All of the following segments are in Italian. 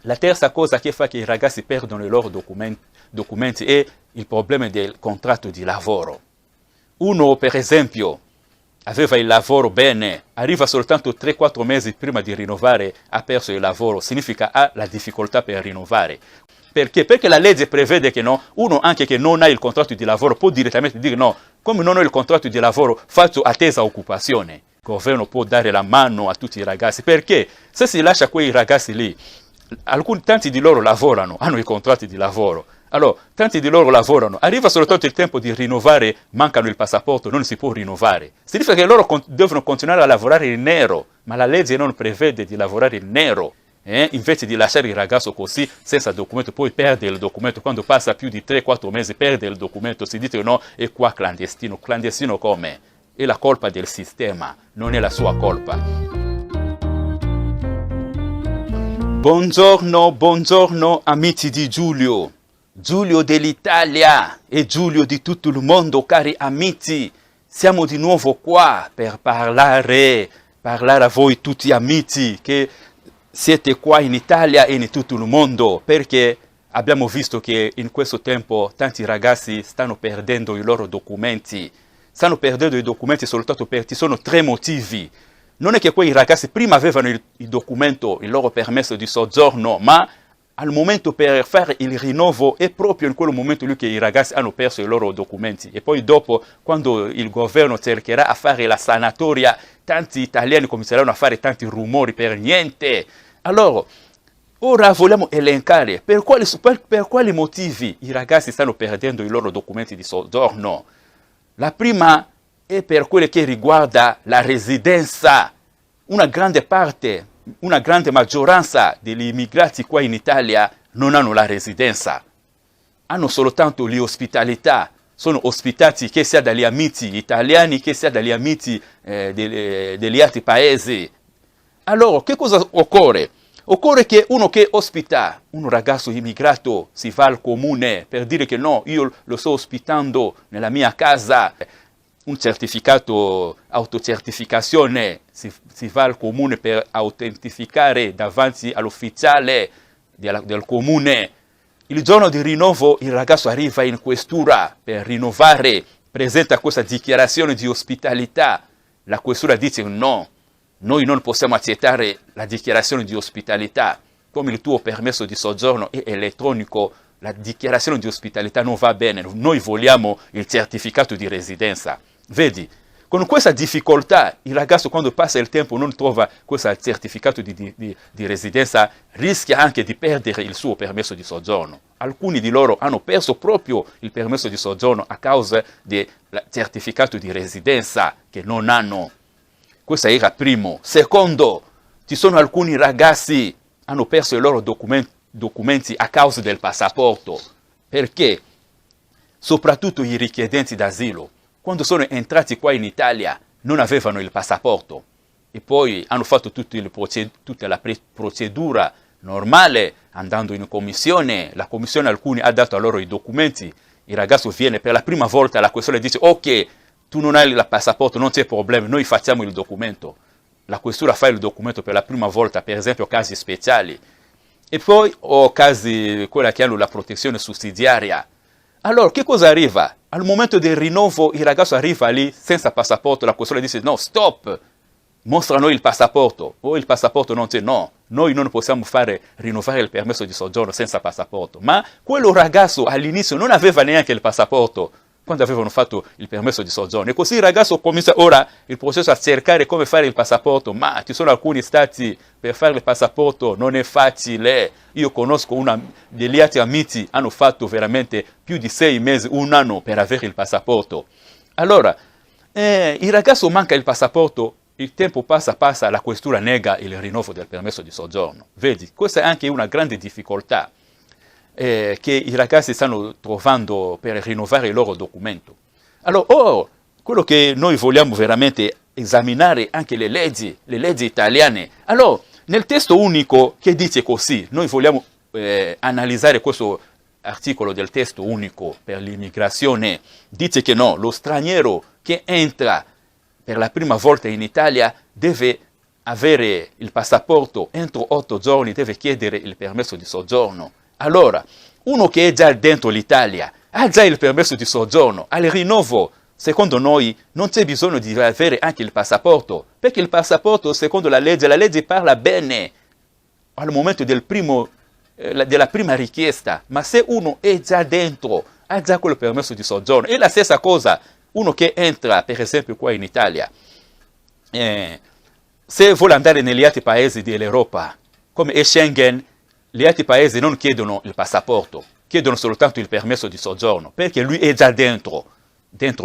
La terza cosa che fa che i ragazzi perdono i loro documenti è il problema del contratto di lavoro. Uno, per esempio, aveva il lavoro bene, arriva soltanto 3-4 mesi prima di rinnovare, ha perso il lavoro, significa ha la difficoltà per rinnovare. Perché? Perché la legge prevede che no, uno anche che non ha il contratto di lavoro può direttamente dire no, come non ho il contratto di lavoro faccio attesa occupazione. Il governo può dare la mano a tutti i ragazzi, perché se si lascia quei ragazzi lì, tanti di loro lavorano, hanno i contratti di lavoro. Allora, tanti di loro lavorano, arriva soltanto il tempo di rinnovare, mancano il passaporto, non si può rinnovare. Significa che loro devono continuare a lavorare in nero, ma la legge non prevede di lavorare in nero. Invece di lasciare il ragazzo così, senza documento, poi perde il documento. Quando passa più di 3-4 mesi perde il documento, si dice no, è qua clandestino. Clandestino come? È la colpa del sistema, non è la sua colpa. Buongiorno amici di Giulio. Giulio dell'Italia e Giulio di tutto il mondo, cari amici. Siamo di nuovo qua per parlare a voi tutti amici che siete qua in Italia e in tutto il mondo, perché abbiamo visto che in questo tempo tanti ragazzi stanno perdendo i loro documenti. Stanno perdendo i documenti soltanto perché ci sono 3 motivi. Non è che quei ragazzi prima avevano il documento, il loro permesso di soggiorno, ma al momento per fare il rinnovo è proprio in quel momento lì che i ragazzi hanno perso i loro documenti. E poi dopo, quando il governo cercherà a fare la sanatoria, tanti italiani cominceranno a fare tanti rumori per niente. Allora, ora vogliamo elencare per quali motivi i ragazzi stanno perdendo i loro documenti di soggiorno. La prima è per quello che riguarda la residenza. Una grande parte, una grande maggioranza degli immigrati qua in Italia non hanno la residenza, hanno soltanto l'ospitalità, sono ospitati che sia dagli amici italiani che sia dagli amici degli altri paesi. Allora, che cosa occorre? Occorre che uno che ospita, un ragazzo immigrato, si va al comune per dire che no, io lo sto ospitando nella mia casa. Un certificato, autocertificazione, si va al comune per autentificare davanti all'ufficiale del comune. Il giorno di rinnovo il ragazzo arriva in questura per rinnovare, presenta questa dichiarazione di ospitalità. La questura dice no, noi non possiamo accettare la dichiarazione di ospitalità. Come il tuo permesso di soggiorno è elettronico, la dichiarazione di ospitalità non va bene, noi vogliamo il certificato di residenza. Vedi, con questa difficoltà il ragazzo quando passa il tempo non trova questo certificato di residenza, rischia anche di perdere il suo permesso di soggiorno. Alcuni di loro hanno perso proprio il permesso di soggiorno a causa del certificato di residenza che non hanno. Questo era il primo. Secondo, ci sono alcuni ragazzi che hanno perso i loro documenti a causa del passaporto. Perché? Soprattutto i richiedenti d'asilo. Quando sono entrati qua in Italia non avevano il passaporto e poi hanno fatto tutta la procedura normale andando in commissione. La commissione alcuni ha dato a loro i documenti, il ragazzo viene per la prima volta, la questura dice ok, tu non hai il passaporto, non c'è problema, noi facciamo il documento. La questura fa il documento per la prima volta, per esempio casi speciali. E poi ho casi, quella che hanno la protezione sussidiaria. Allora, che cosa arriva? Al momento del rinnovo il ragazzo arriva lì senza passaporto, la questura dice no, stop, mostra noi il passaporto. Poi il passaporto non c'è, no, noi non possiamo rinnovare il permesso di soggiorno senza passaporto. Ma quello ragazzo all'inizio non aveva neanche il passaporto quando avevano fatto il permesso di soggiorno. E così il ragazzo comincia ora il processo a cercare come fare il passaporto, ma ci sono alcuni stati per fare il passaporto non è facile. Io conosco degli altri amici hanno fatto veramente più di 6 mesi, 1 anno per avere il passaporto. Allora, il ragazzo manca il passaporto, il tempo passa, la questura nega il rinnovo del permesso di soggiorno. Vedi, questa è anche una grande difficoltà che i ragazzi stanno trovando per rinnovare il loro documento. Allora, quello che noi vogliamo veramente esaminare anche le leggi italiane. Allora, nel testo unico che dice così, noi vogliamo analizzare questo articolo del testo unico per l'immigrazione. Dice che no, lo straniero che entra per la prima volta in Italia deve avere il passaporto entro 8 giorni deve chiedere il permesso di soggiorno. Allora, uno che è già dentro l'Italia ha già il permesso di soggiorno, al rinnovo, secondo noi non c'è bisogno di avere anche il passaporto, perché il passaporto, secondo la legge parla bene al momento della prima richiesta, ma se uno è già dentro, ha già quel permesso di soggiorno. E la stessa cosa, uno che entra, per esempio qua in Italia, se vuole andare negli altri paesi dell'Europa, come è Schengen, gli altri paesi non chiedono il passaporto, chiedono soltanto il permesso di soggiorno, perché lui è già dentro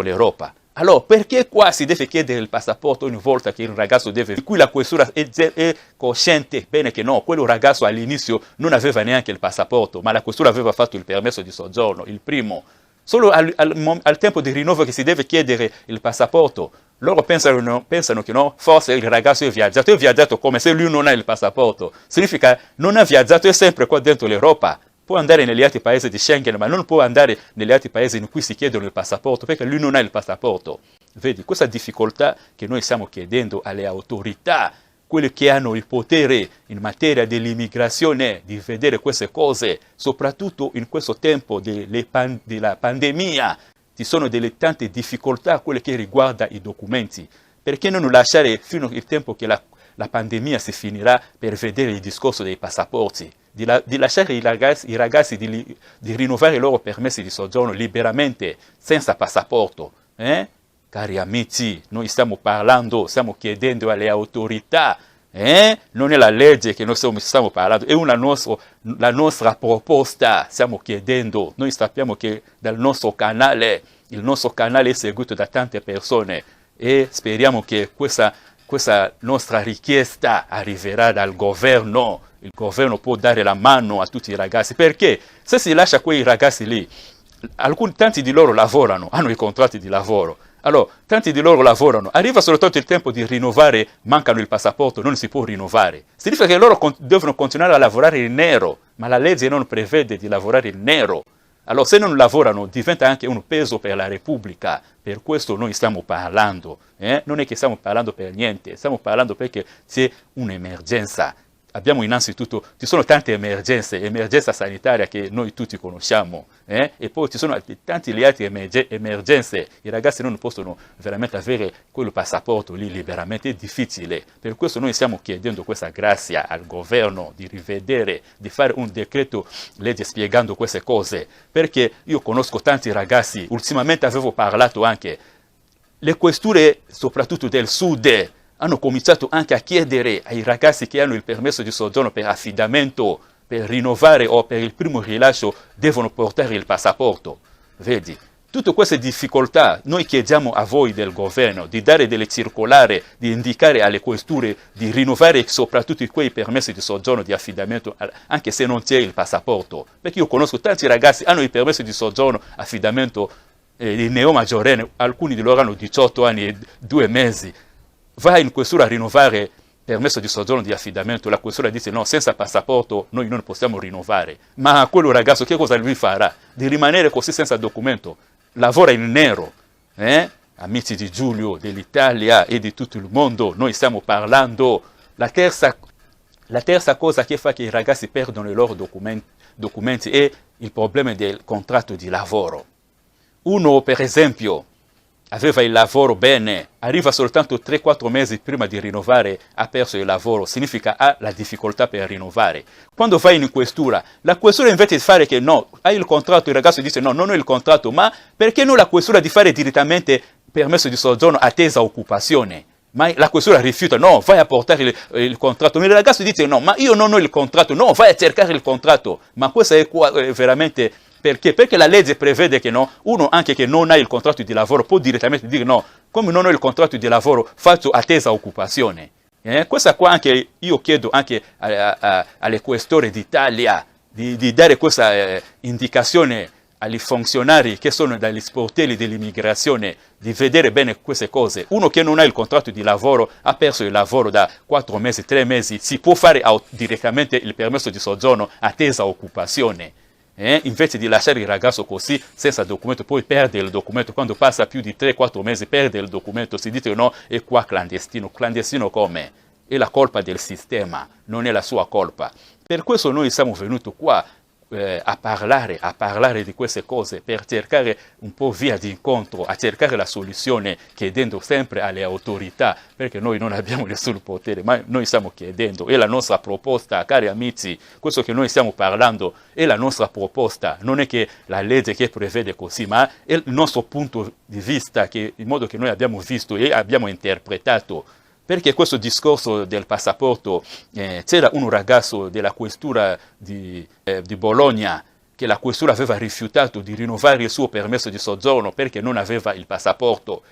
l'Europa. Allora, perché qua si deve chiedere il passaporto ogni volta che il ragazzo deve... Di cui la questura è cosciente, bene che no, quello ragazzo all'inizio non aveva neanche il passaporto, ma la questura aveva fatto il permesso di soggiorno, il primo. Solo al tempo di rinnovo che si deve chiedere il passaporto, loro pensano che no, forse il ragazzo è viaggiato come se lui non ha il passaporto. Significa non ha viaggiato, è sempre qua dentro l'Europa. Può andare negli altri paesi di Schengen, ma non può andare negli altri paesi in cui si chiedono il passaporto, perché lui non ha il passaporto. Vedi, questa difficoltà che noi stiamo chiedendo alle autorità, quelli che hanno il potere in materia dell'immigrazione, di vedere queste cose, soprattutto in questo tempo della pandemia, ci sono delle tante difficoltà, quelle che riguardano i documenti. Perché non lasciare fino al tempo che la pandemia si finirà per vedere il discorso dei passaporti? Di lasciare i ragazzi di rinnovare i loro permessi di soggiorno liberamente, senza passaporto. Cari amici, noi stiamo chiedendo alle autorità, non è la legge che noi stiamo parlando, è la nostra proposta, stiamo chiedendo. Noi sappiamo che il nostro canale è seguito da tante persone e speriamo che questa nostra richiesta arriverà dal governo. Il governo può dare la mano a tutti i ragazzi, perché se si lascia quei ragazzi lì, tanti di loro lavorano, hanno i contratti di lavoro. Allora, tanti di loro lavorano, arriva soltanto il tempo di rinnovare, mancano il passaporto, non si può rinnovare. Significa che loro devono continuare a lavorare in nero, ma la legge non prevede di lavorare in nero. Allora, se non lavorano, diventa anche un peso per la Repubblica. Per questo noi stiamo parlando. Non è che stiamo parlando per niente, stiamo parlando perché c'è un'emergenza. Abbiamo innanzitutto, ci sono tante emergenza sanitaria che noi tutti conosciamo, e poi ci sono tante altre emergenze. I ragazzi non possono veramente avere quel passaporto lì liberamente, è difficile. Per questo noi stiamo chiedendo questa grazia al governo di rivedere, di fare un decreto legge spiegando queste cose, perché io conosco tanti ragazzi, ultimamente avevo parlato anche, le questure soprattutto del sud, hanno cominciato anche a chiedere ai ragazzi che hanno il permesso di soggiorno per affidamento, per rinnovare o per il primo rilascio, devono portare il passaporto. Vedi, tutte queste difficoltà noi chiediamo a voi del governo di dare delle circolari, di indicare alle questure, di rinnovare soprattutto quei permessi di soggiorno, di affidamento, anche se non c'è il passaporto. Perché io conosco tanti ragazzi che hanno il permesso di soggiorno, affidamento, di neomaggiorenni, alcuni di loro hanno 18 anni e 2 mesi. Vai in questura a rinnovare permesso di soggiorno di affidamento, la questura dice no, senza passaporto noi non possiamo rinnovare. Ma quello ragazzo che cosa lui farà? Di rimanere così senza documento? Lavora in nero. Amici di Giulio, dell'Italia e di tutto il mondo, noi stiamo parlando. La terza cosa che fa che i ragazzi perdono i loro documenti è il problema del contratto di lavoro. Uno, per esempio, aveva il lavoro bene, arriva soltanto 3-4 mesi prima di rinnovare, ha perso il lavoro, significa ha la difficoltà per rinnovare. Quando vai in questura, la questura invece di fare che no, hai il contratto, il ragazzo dice no, non ho il contratto, ma perché non la questura di fare direttamente permesso di soggiorno attesa occupazione? Ma la questura rifiuta, no, vai a portare il contratto. Il ragazzo dice no, ma io non ho il contratto, no, vai a cercare il contratto. Ma questo è veramente... Perché? Perché la legge prevede che no, uno anche che non ha il contratto di lavoro può direttamente dire no, come non ho il contratto di lavoro faccio attesa occupazione. Questa qua anche io chiedo anche alle questore d'Italia di dare questa indicazione agli funzionari che sono dagli sportelli dell'immigrazione, di vedere bene queste cose. Uno che non ha il contratto di lavoro, ha perso il lavoro da 4 mesi, 3 mesi, si può fare direttamente il permesso di soggiorno attesa occupazione. Invece di lasciare il ragazzo così senza documento, poi perde il documento, quando passa più di 3-4 mesi perde il documento, si dice no, è qua clandestino. Clandestino come? è la colpa del sistema, non è la sua colpa. Per questo noi siamo venuti qua a parlare di queste cose, per cercare un po' via di incontro, a cercare la soluzione, chiedendo sempre alle autorità, perché noi non abbiamo nessun potere, ma noi stiamo chiedendo, è la nostra proposta, cari amici, questo che noi stiamo parlando è la nostra proposta, non è che la legge che prevede così, ma è il nostro punto di vista, che, in modo che noi abbiamo visto e abbiamo interpretato. Perché questo discorso del passaporto, c'era un ragazzo della questura di Bologna, che la questura aveva rifiutato di rinnovare il suo permesso di soggiorno perché non aveva il passaporto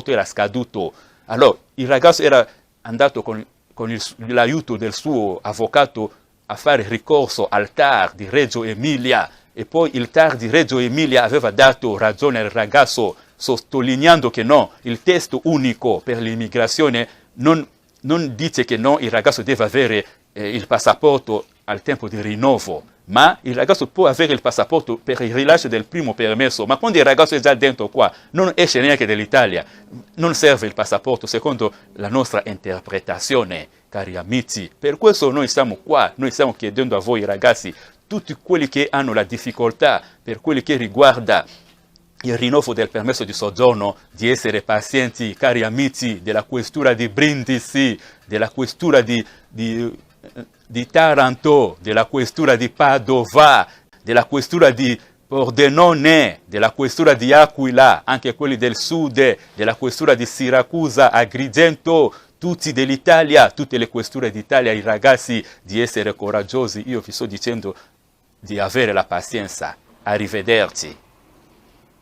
era scaduto. Allora il ragazzo era andato con l'aiuto del suo avvocato a fare ricorso al TAR di Reggio Emilia, e poi il TAR di Reggio Emilia aveva dato ragione al ragazzo, sottolineando che no, il testo unico per l'immigrazione non dice che no, il ragazzo deve avere il passaporto al tempo di rinnovo, ma il ragazzo può avere il passaporto per il rilascio del primo permesso, ma quando il ragazzo è già dentro qua, non esce neanche dall'Italia, non serve il passaporto secondo la nostra interpretazione, cari amici. Per questo noi siamo qua, noi stiamo chiedendo a voi ragazzi, tutti quelli che hanno la difficoltà per quelli che riguarda il rinnovo del permesso di soggiorno, di essere pazienti, cari amici della questura di Brindisi, della questura di Taranto, della questura di Padova, della questura di Pordenone, della questura di Aquila, anche quelli del sud, della questura di Siracusa, Agrigento, tutti dell'Italia, tutte le questure d'Italia, i ragazzi, di essere coraggiosi. Io vi sto dicendo di avere la pazienza. Arrivederci.